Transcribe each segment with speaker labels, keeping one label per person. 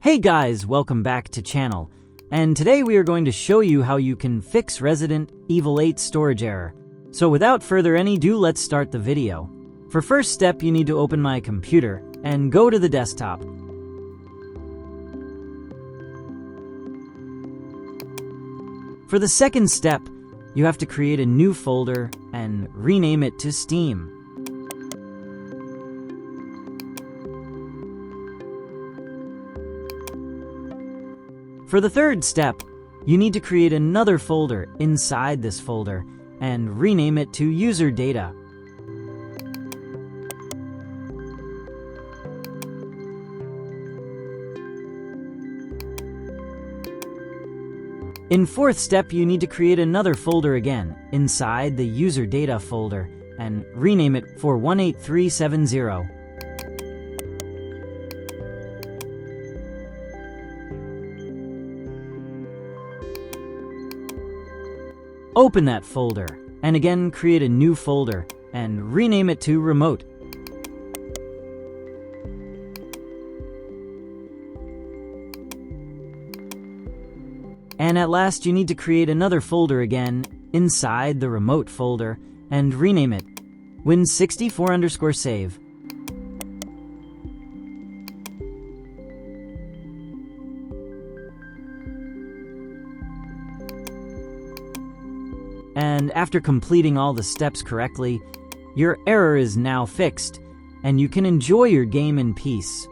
Speaker 1: Hey guys, welcome back to channel. And today we are going to show you how you can fix Resident Evil 8 storage error. So without further ado, let's start the video. For first step, you need to open my computer and go to the desktop. For the second step, you have to create a new folder and rename it to Steam. For the third step, you need to create another folder inside this folder and rename it to User Data. In fourth step, you need to create another folder again inside the User Data folder and rename it for 18370. Open that folder, and again create a new folder, and rename it to Remote. And at last, you need to create another folder again inside the Remote folder, and rename it Win64_save. And after completing all the steps correctly, your error is now fixed, and you can enjoy your game in peace.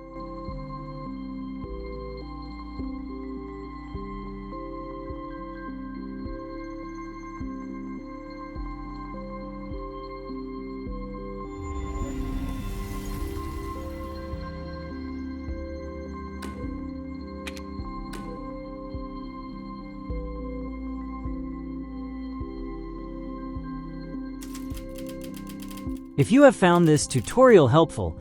Speaker 1: If you have found this tutorial helpful,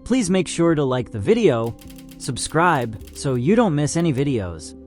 Speaker 1: please make sure to like the video, subscribe so you don't miss any videos.